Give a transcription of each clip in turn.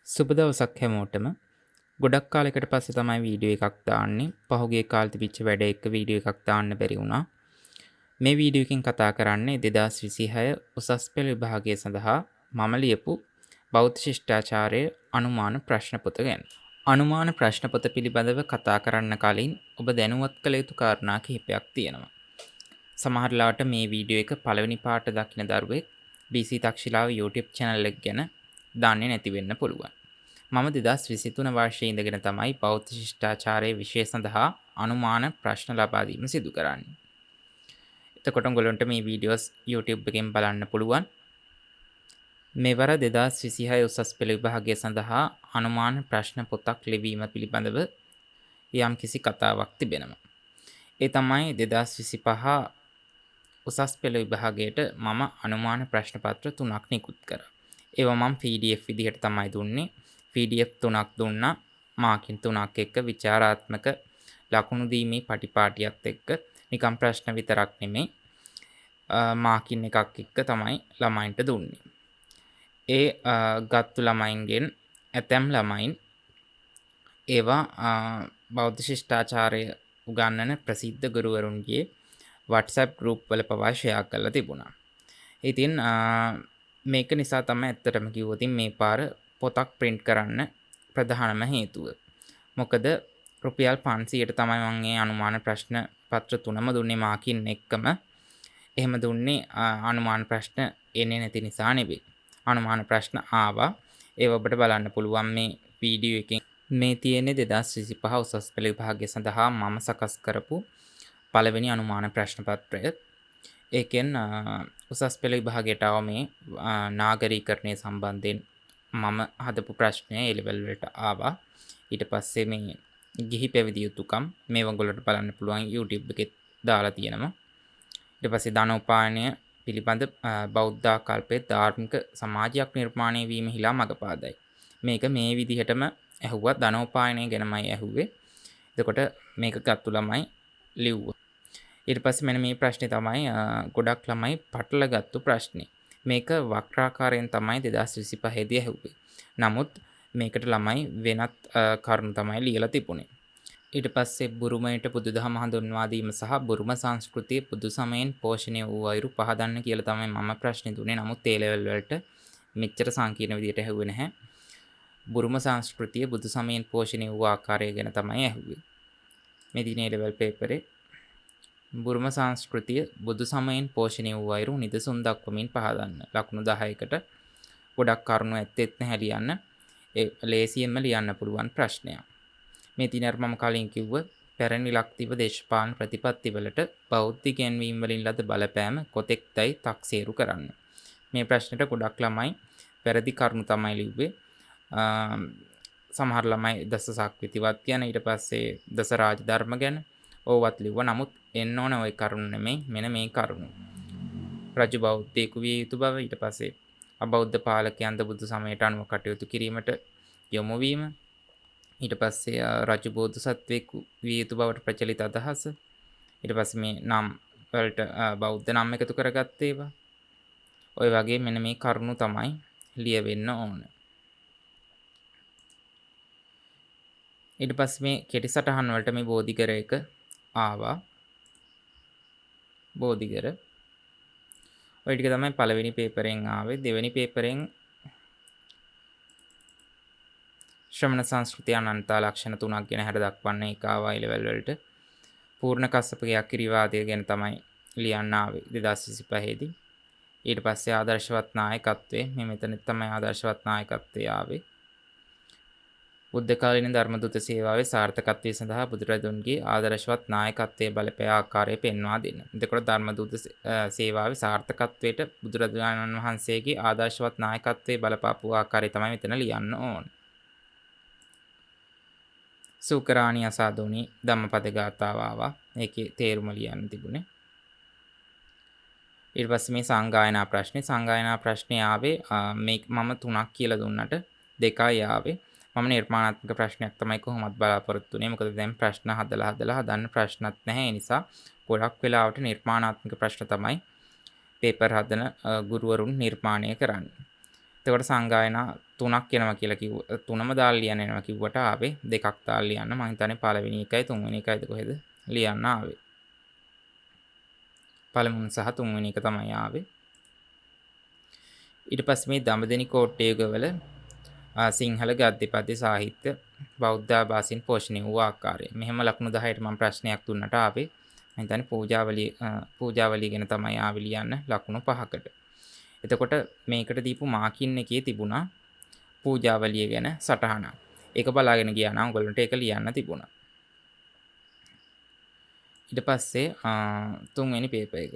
සුබ දවසක් හැමෝටම. ගොඩක් කාලෙකට පස්සේ තමයි වීඩියෝ එකක් දාන්නේ. පහුගිය කාලේ තිබිච්ච වැඩ එක්ක වීඩියෝ එකක් දාන්න බැරි වුණා. මේ වීඩියෝ එකෙන් කතා කරන්නේ 2026 උසස් පෙළ විභාගය සඳහා මම ලියපු බෞද්ධ ශිෂ්ටාචාරයේ අනුමාන ප්‍රශ්න පොත ගැන. අනුමාන ප්‍රශ්න පොත පිළිබඳව කතා කරන්න කලින් ඔබ දැනුවත් කළ යුතු කාරණා කිහිපයක් තියෙනවා. සමහර ලාට මේ වීඩියෝ එක පළවෙනි පාට දකින දරුවෙක් BC තක්ෂිලාව YouTube channel එක ගැන දන්නේ නැති වෙන්න පුළුවන්. මම 2023 වර්ෂයේ ඉඳගෙන තමයි බෞද්ධ ශිෂ්ටාචාරයේ විෂය සඳහා අනුමාන ප්‍රශ්න ලබා දීම සිදු කරන්නේ. එතකොට ඔයගොල්ලන්ට මේ වීඩියෝස් YouTube එකෙන් බලන්න පුළුවන්. මෙවර 2026 උසස් පෙළ විභාගය සඳහා අනුමාන ප්‍රශ්න පොතක් ලිවීම පිළිබඳව යම්කිසි කතාවක් තිබෙනවා. ඒ තමයි 2025 උසස් පෙළ විභාගයට මම අනුමාන ප්‍රශ්න පත්‍ර 3ක් නිකුත් කරා. ඒවා මම PDF විදිහට තමයි දුන්නේ. PDF 3ක් දුන්නා. මාකින් 3ක් එක්ක විචාරාත්මක ලකුණු දීමේ පටිපාටියත් එක්ක නිකම් ප්‍රශ්න විතරක් නෙමෙයි. මාකින් එකක් එක්ක තමයි ළමයින්ට දුන්නේ. ඒ ගත්තු ළමයින්ගෙන් ඇතැම් ළමයින් ඒවා බෞද්ධ ශිෂ්ටාචාරය උගන්වන ප්‍රසිද්ධ ගුරුවරුන්ගේ WhatsApp group වල පවා ෂෙයා කරලා තිබුණා. ඉතින් මේක නිසා තමයි ඇත්තටම කිව්වොත් මේ පාර පොතක් print කරන්න ප්‍රධානම හේතුව. මොකද රුපියල් 500ට තමයි මම මේ අනුමාන ප්‍රශ්න පත්‍ර 3ම දුන්නේ මාකින් එක්කම. එහෙම දුන්නේ අනුමාන ප්‍රශ්න එන්නේ නැති නිසා නෙවෙයි. අනුමාන ප්‍රශ්න ආවා. ඒව ඔබට බලන්න පුළුවන් මේ වීඩියෝ එකෙන්. මේ තියෙන්නේ 2025 උසස් පෙළ විභාගය සඳහා මම සකස් කරපු පළවෙනි අනුමාන ප්‍රශ්න පත්‍රය. ඒකෙන් උසස් පෙළ විභාගයට ආව මේ නාගරීකරණය සම්බන්ධයෙන් මම හදපු ප්‍රශ්නය A-level වලට ආවා. ඊට පස්සේ මේ ගිහි පැවිදි යුතුකම් මේව ඔයගොල්ලන්ට බලන්න පුළුවන් YouTube එකේ දාලා තියෙනවා. ඊට පස්සේ ධනෝපායනය පිළිබඳ බෞද්ධ ආකල්පයේ ධාර්මික සමාජයක් නිර්මාණය වීම හිලා මඟපාදයි. මේක මේ විදිහටම ඇහුවා. ධනෝපායනය ගැනමයි ඇහුවේ. එතකොට මේක ගත්තු ළමයි ලිව්වා. ඊට පස්සේ මෙන්න මේ ප්‍රශ්නේ තමයි ගොඩක් ළමයි පටල ගත්තු ප්‍රශ්නේ. මේක වක්‍රාකාරයෙන් තමයි 2025 දී ඇහුවේ. නමුත් මේකට ළමයි වෙනත් කරුණු තමයි ලියලා තිබුණේ. ඊට පස්සේ බුරුමයට බුදුදහම හඳුන්වා දීම සහ බුරුම සංස්කෘතිය බුදු සමයෙන් පෝෂණය වූ අයුරු පහදන්න කියලා තමයි මම ප්‍රශ්නේ දුන්නේ. නමුත් ඒ ලෙවල් වලට මෙච්චර සංකීර්ණ විදියට ඇහුවේ නැහැ. බුරුම සංස්කෘතිය බුදු සමයෙන් පෝෂණය වූ ආකාරය ගැන තමයි ඇහුවේ. මේ දිනේ ලෙවල් පේපරේ බුරුම සංස්කෘතිය බුදු සමයෙන් පෝෂණය වූ අයුරු නිදසුන් දක්වමින් පහදන්න. ලකුණු 10කට ගොඩක් කරුණු ඇත්තෙත් නැහැ ලියන්න. ඒ ලේසියෙන්ම ලියන්න පුළුවන් ප්‍රශ්නයක්. මේ දිනර මම කලින් කිව්ව පැරණි ලක්දිව දේශපාලන ප්‍රතිපත්තිවලට බෞද්ධ ඉගැන්වීම් වලින් ලද බලපෑම කොතෙක්දයි තක්සේරු කරන්න. මේ ප්‍රශ්නෙට ගොඩක් ළමයි වැරදි කරුණු තමයි ලිව්වේ. සමහර ළමයි දස සක්විතිවත් ගැන ඊට පස්සේ දස රාජධර්ම ගැන ඕවත් ලිව්වා. නමුත් එන්න ඕන ওই කරුණු නෙමෙයි මෙන්න මේ කරුණු. රජු බෞද්ධයෙකු විය යුතු බව, ඊට පස්සේ අබෞද්ධ පාලකයන්ද බුදු සමයට අනුව කටයුතු කිරීමට යොමු වීම, ඊට පස්සේ රජු බෝධිසත්වෙකු විය යුතු බවට ප්‍රචලිත අදහස, ඊට පස්සේ මේ නම් වලට බෞද්ධ නම් එකතු කරගත්ත ඒවා. ඔය වගේ මෙන්න මේ කරුණු තමයි ලියවෙන්න ඕන. ඊට පස්සේ මේ කෙටි සටහන් වලට මේ බෝධිගර එක ආවා. බෝධිගර ඔය ටික තමයි පළවෙනි පේපරෙන් ආවේ. දෙවෙනි පේපරෙන් ශ්‍රමණ සංස්කෘතිය අනන්තා ලක්ෂණ 3ක් ගැන හැර දක්වන්න ඒක ආවා A-level වලට. පූර්ණ කස්සපගේ අකිරිවාදය ගැන තමයි ලියන්න ආවේ 2025 දී. ඊට පස්සේ ආදර්ශවත් නායකත්වයේ මේ මෙතන තමයි ආදර්ශවත් නායකත්වයේ ආවේ. බුද්ධ කාලීන ධර්මදූත සේවාවේ සාර්ථකත්වය සඳහා බුදුරදුන්ගේ ආදර්ශවත් නායකත්වයේ බලපෑ ආකාරය පෙන්වා දෙන්න. එතකොට ධර්මදූත සේවාවේ සාර්ථකත්වයට බුදුරජාණන් වහන්සේගේ ආදර්ශවත් නායකත්වයේ බලපාපු ආකාරය තමයි මෙතන ලියන්න ඕන. සූකරාණි අසාදෝනි ධම්මපද ගාථාව ආවා. ඒකේ තේරුම ලියන්න තිබුණේ. ඊට පස්සේ මේ සංගායනා ප්‍රශ්නේ. සංගායනා ප්‍රශ්නේ ආවේ මේ මම 3ක් කියලා දුන්නට 2යි ආවේ. මම නිර්මාණාත්මක ප්‍රශ්නයක් තමයි කොහොමත් බලාපොරොත්තු වෙන්නේ. මොකද දැන් ප්‍රශ්න හදලා හදන්න ප්‍රශ්නත් නැහැ. ඒ නිසා ගොඩක් වෙලාවට නිර්මාණාත්මක ප්‍රශ්න තමයි පේපර් හදන ගුරුවරුන් නිර්මාණය කරන්නේ. එතකොට සංගායනා 3ක් එනවා කියලා කිව්ව 3ම දාලා ලියන්න එනවා කිව්වට ආවේ 2ක් දාලා ලියන්න. මම හිතන්නේ පළවෙනි එකයි තුන්වෙනි එකයිද කොහෙද ලියන්න ආවේ. පළමුව සහ තුන්වෙනි එක තමයි ආවේ. ඊට පස්සේ මේ දඹදෙනි කෝට්ටේ යුගවල සිංහල ගද්‍ය පද්‍ය සාහිත්‍ය බෞද්ධ ආభాසයෙන් පෝෂණය වූ ආකාරය. මෙහෙම ලකුණු 10ට මම ප්‍රශ්නයක් දුන්නට ආවේ. මම හිතන්නේ පූජාවලිය ගැන තමයි ආවේ ලියන්න ලකුණු 5කට. එතකොට මේකට දීපු මාකින් එකේ තිබුණා පූජාවලිය ගැන සටහනක්. ඒක බලාගෙන ගියා නම් ඔයගොල්ලන්ට ඒක ලියන්න තිබුණා. ඊට පස්සේ තුන්වෙනි පේපර් එක.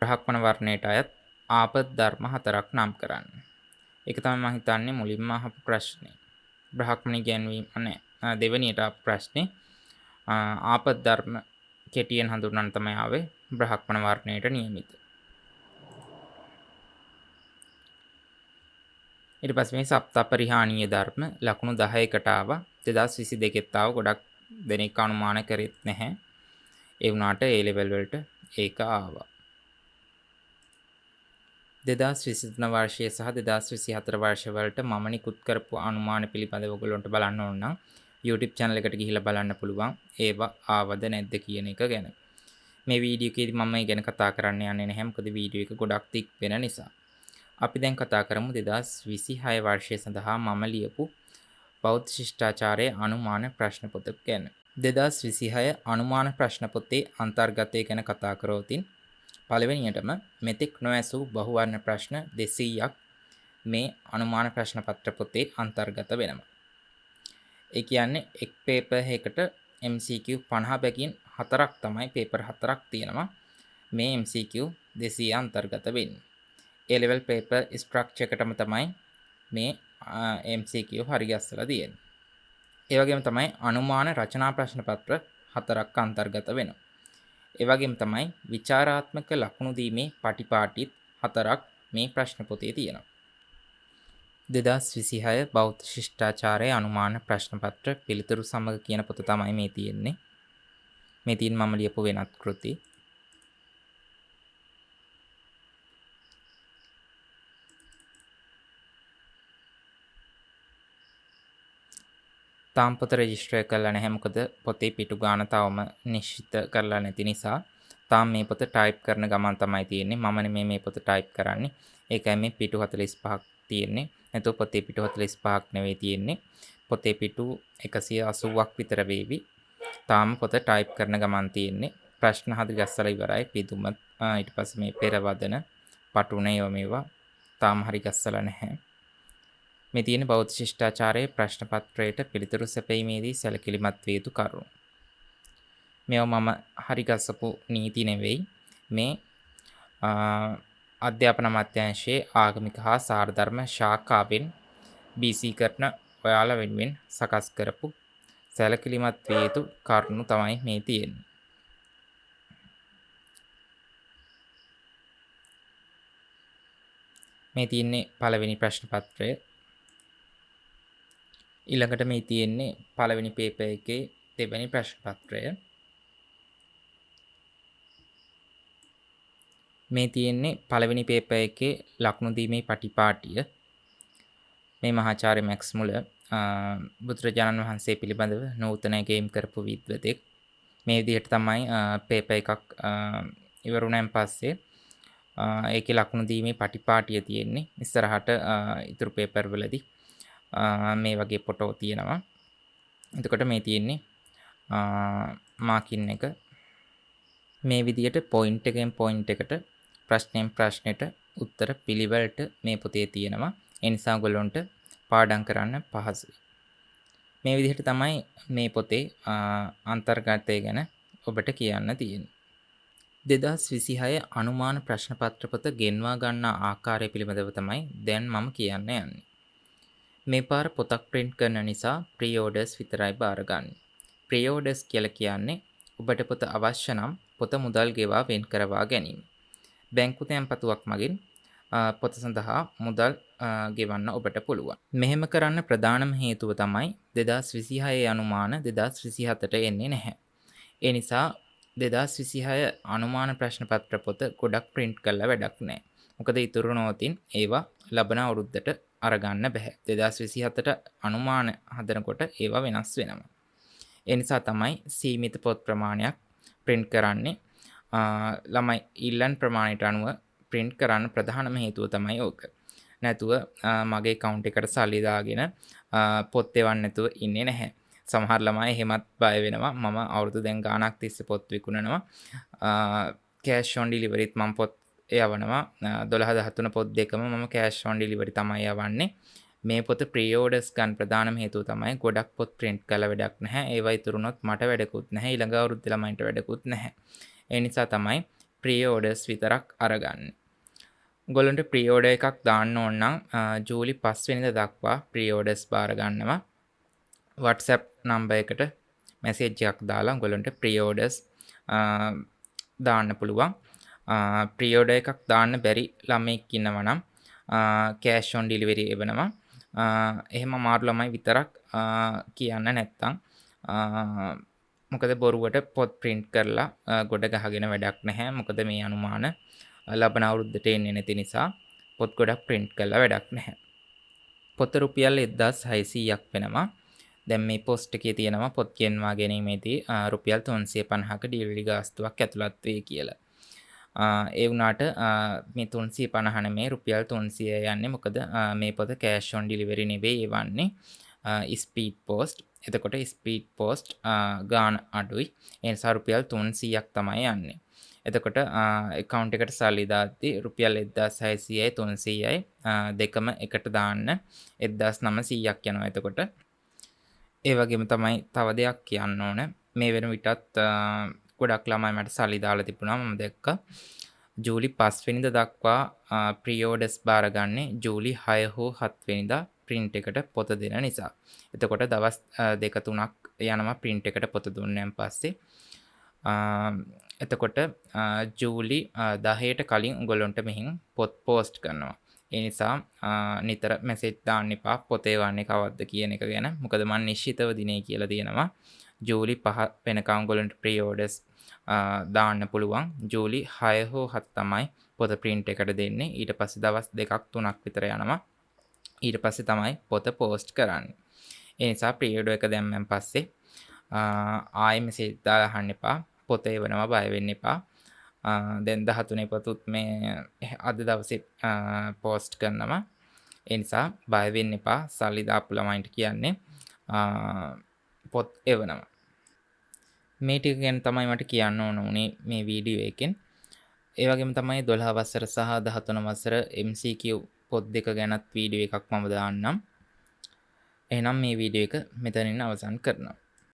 බ්‍රහ්මණ වර්ණයට අයත් ආපත් ධර්ම 4ක් නම් කරන්න. ඒක තමයි මම හිතන්නේ මුලින්ම අහපු ප්‍රශ්නේ. බ්‍රහ්මණ ඉගැන්වීම දෙවෙනියට ආපු ප්‍රශ්නේ ආපත් ධර්ම කෙටියෙන් හඳුන්වන්න තමයි ආවේ බ්‍රහ්මණ වර්ණයට නියමිත. ඊට පස්සේ මේ සප්තපරිහානීය ධර්ම ලකුණු 10කට ආවා. 2022ත් ආව ගොඩක් දෙනෙක් අනුමාන කරෙත් නැහැ. ඒ වුණාට A level වලට ඒක ආවා. 2023 වර්ෂයේ සහ 2024 වර්ෂය වලට මම නිකුත් කරපු අනුමාන පිළිබඳව ඔයගොල්ලන්ට බලන්න ඕන නම් YouTube channel එකට ගිහිල්ලා බලන්න පුළුවන්. ඒවා ආවද නැද්ද කියන එක ගැන. මේ වීඩියෝ එකේදී මම මේ ගැන කතා කරන්න යන්නේ නැහැ. මොකද වීඩියෝ එක ගොඩක් තික් වෙන නිසා. අපි දැන් කතා කරමු 2026 වර්ෂය සඳහා මම ලියපු බෞද්ධ ශිෂ්ටාචාරයේ අනුමාන ප්‍රශ්න පොත ගැන. 2026 අනුමාන ප්‍රශ්න පොතේ අන්තර්ගතය ගැන කතා කරොතින් පළවෙනියටම මෙතෙක් නොඇසූ බහුවර්ණ ප්‍රශ්න 200ක් මේ අනුමාන ප්‍රශ්න පත්‍ර පොතේ අන්තර්ගත වෙනවා. ඒ කියන්නේ එක් පේපර් එකකට MCQ 50 බැගින් 4ක් තමයි පේපර් 4ක් තියෙනවා. මේ MCQ 200 අන්තර්ගත වෙන්නේ. A level paper structure එකටම තමයි මේ MCQ හරි ගැස්සලා තියෙන්නේ. ඒ වගේම තමයි අනුමාන රචනා ප්‍රශ්න පත්‍ර 4ක් අන්තර්ගත වෙනවා. ඒ වගේම තමයි විචාරාත්මක ලකුණු දීමේ පටිපාටිත් 4ක් මේ ප්‍රශ්න පොතේ තියෙනවා. 2026 බෞද්ධ ශිෂ්ටාචාරයේ අනුමාන ප්‍රශ්න පත්‍ර පිළිතුරු සමග කියන පොත තමයි මේ තියෙන්නේ. මේ තියෙන මම ලියපු වෙනත් කෘති. තාම පොත රෙජිස්ටර් කරලා නැහැ. මොකද පොතේ පිටු ගාන තවම නිශ්චිත කරලා නැති නිසා තාම මේ පොත ටයිප් කරන ගමන් තමයි තියෙන්නේ. මම නෙමෙයි මේ පොත ටයිප් කරන්නේ. ඒකයි මේ පිටු 45ක් තියෙන්නේ. නැත්නම් පොතේ පිටු 45ක් නෙවෙයි තියෙන්නේ. පොතේ පිටු 180ක් විතර වේවි. තාම පොත ටයිප් කරන ගමන් තියෙන්නේ. ප්‍රශ්න හරි ගස්සලා ඉවරයි. පිදුම ඊට පස්සේ මේ පෙරවදන පටුනේ මේවා තාම හරි ගස්සලා නැහැ. මේ තියෙන බෞද්ධ ශිෂ්ටාචාරයේ ප්‍රශ්න පත්‍රයට පිළිතුරු සැපීමේදී සැලකිලිමත් විය යුතු කරුණු. මේවා මම හරි ගස්සපු නීති නෙවෙයි. මේ අධ්‍යාපන අමාත්‍යාංශයේ ආගමික හා සාරධර්ම ශාඛාවෙන් BC කරන ඔයාලා වෙනුවෙන් සකස් කරපු සැලකිලිමත් විය යුතු කරුණු තමයි මේ තියෙන්නේ. මේ තියෙන්නේ පළවෙනි ප්‍රශ්න පත්‍රය. ඊළඟට මේ තියෙන්නේ පළවෙනි පේපර් එකේ දෙවෙනි ප්‍රශ්න පත්‍රය. මේ තියෙන්නේ පළවෙනි පේපර් එකේ ලකුණු දීමේ පටිපාටිය. මේ මහාචාර්ය මැක්ස් මුල බුදුරජාණන් වහන්සේ පිළිබඳව නූතන ගේම් කරපු විද්වතෙක්. මේ විදිහට තමයි පේපර් එකක් ඉවරුණාන් පස්සේ ඒකේ ලකුණු දීමේ පටිපාටිය තියෙන්නේ. ඉස්සරහට ඉතුරු පේපර් වලදී මේ වගේ ෆොටෝ තියෙනවා. එතකොට මේ තියෙන්නේ මාකින් එක මේ විදිහට පොයින්ට් එකෙන් පොයින්ට් එකට ප්‍රශ්නෙන් ප්‍රශ්නෙට උත්තර පිළිවෙලට මේ පොතේ තියෙනවා. ඒ නිසා ඔයගොල්ලන්ට පාඩම් කරන්න පහසුයි. මේ විදිහට තමයි මේ පොතේ අන්තර්ගතය ගැන ඔබට කියන්න තියෙන්නේ. 2026 අනුමාන ප්‍රශ්න පත්‍ර පොත ගෙන්වා ගන්නා ආකාරය පිළිබඳව තමයි දැන් මම කියන්න යන්නේ. මේ පාර පොතක් print කරන නිසා pre-orders විතරයි බාරගන්නේ. pre-orders කියලා කියන්නේ ඔබට පොත අවශ්‍ය නම් පොත මුදල් ගෙවා වෙන් කරවා ගැනීම. බැංකු තැන්පතුවක් මගින් පොත සඳහා මුදල් ගෙවන්න ඔබට පුළුවන්. මෙහෙම කරන්න ප්‍රධානම හේතුව තමයි 2026 අනුමාන 2027ට එන්නේ නැහැ. ඒ නිසා 2026 අනුමාන ප්‍රශ්න පත්‍ර පොත ගොඩක් print කරලා වැඩක් නැහැ. මොකද ඉතුරු නෝතින් ඒවා ලබන අවුරුද්දට අරගන්න බෑ. 2027ට අනුමාන හදනකොට ඒවා වෙනස් වෙනවා. ඒ නිසා තමයි සීමිත පොත් ප්‍රමාණයක් print කරන්නේ. ළමයි ඉල්ලන් ප්‍රමාණයට අනුව print කරන්න ප්‍රධානම හේතුව තමයි ඕක. නැතුව මගේ account එකට සල්ලි දාගෙන පොත් එවන්න නැතුව ඉන්නේ නැහැ. සමහර ළමයි එහෙමත් බය වෙනවා. මම අවුරුදු දැන් ගාණක් තිස්සේ පොත් විකුණනවා. cash on delivery ත් මම පොත් යවනවා. 12 13 පොත් දෙකම මම cash on delivery තමයි යවන්නේ. මේ පොත pre-orders ගන්න ප්‍රධානම හේතුව තමයි ගොඩක් පොත් print කළ වැඩක් නැහැ. ඒවා ඉතුරුනොත් මට වැඩකුත් නැහැ. ඊළඟ අවුරුද්දේ ළමයින්ට වැඩකුත් නැහැ. ඒ නිසා තමයි pre-orders විතරක් අරගන්නේ. ඔයගොල්ලන්ට pre-order එකක් දාන්න ඕන නම් ජූලි 5 වෙනිදා දක්වා pre-orders බාර ගන්නවා. WhatsApp number එකට message එකක් දාලා ඔයගොල්ලන්ට pre-orders දාන්න පුළුවන්. pre-order එකක් දාන්න බැරි ළමෙක් ඉන්නවා නම් cash on delivery එවනවා. එහෙම අමාරු ළමයි විතරක් කියන්න නැත්තම් මොකද බොරුවට පොත් print කරලා ගොඩ ගහගෙන වැඩක් නැහැ. මොකද මේ අනුමාන ලබන අවුරුද්දට එන්නේ නැති නිසා පොත් ගොඩක් print කරලා වැඩක් නැහැ. පොත රුපියල් 1600ක් වෙනවා. දැන් මේ පෝස්ට් එකේ තියෙනවා පොත් ගෙන්වා ගැනීමේදී රුපියල් 350ක ඩිලිවරි ගාස්තුවක් ඇතුළත් වෙයි කියලා. ඒ වුණාට මේ 350 නෙමේ රුපියල් 300 යන්නේ. මොකද මේ පොත cash on delivery නෙවෙයි එවන්නේ. Speed post. එතකොට ස්පීඩ් පෝස්ට් ගාන අඩුයි. ඒ නිසා රුපියල් 300ක් තමයි යන්නේ. එතකොට account එකට සල්ලි දාද්දී රුපියල් 1600යි 300යි දෙකම එකට දාන්න 1900ක් යනවා. එතකොට ඒ වගේම තමයි තව දෙයක් කියන්න ඕන. මේ වෙන විටත් ගොඩක් ළමයි මට සල්ලි දාලා තිබුණා. මම දැක්කා ජූලි 5 වෙනිදා දක්වා pre-orders බාරගන්නේ ජූලි 6 හෝ 7 වෙනිදා print එකට පොත දෙන නිසා. එතකොට දවස් 2-3ක් යනවා print එකට පොත දුන්නන් පස්සේ. එතකොට ජූලි 10ට කලින් උගලොන්ට මෙහින් පොත් පෝස්ට් කරනවා. ඒ නිසා නිතර මැසේජ් දාන්න එපා පොතේ වන්නේ කවද්ද කියන එක ගැන. මොකද මම නිශ්චිතව දිනේ කියලා තියෙනවා. ජූලි 5 වෙනකම් උගලොන්ට pre-orders දාන්න පුළුවන්. ජූලි 6 හෝ 7 තමයි පොත print එකට දෙන්නේ. ඊට පස්සේ දවස් 2-3ක් විතර යනවා. ඊට පස්සේ තමයි පොත පෝස්ට් කරන්නේ. ඒ නිසා pre-order එක දැම්මන් පස්සේ ආයෙ මැසේජ් දාලා අහන්න එපා. පොත එවනවා බය වෙන්න එපා. දැන් 13 පොතුත් මේ අද දවසේ පෝස්ට් කරනවා. ඒ නිසා බය වෙන්න එපා. සල්ලි දාපු ළමයින්ට කියන්නේ පොත් එවනවා. මේ ටික ගැන තමයි මට කියන්න ඕන උනේ මේ වීඩියෝ එකෙන්. ඒ වගේම තමයි 12 වසර සහ 13 වසර MCQ පොත් දෙක ගැනත් වීඩියෝ එකක් මම දාන්නම්. එහෙනම් මේ වීඩියෝ එක මෙතනින් අවසන් කරනවා.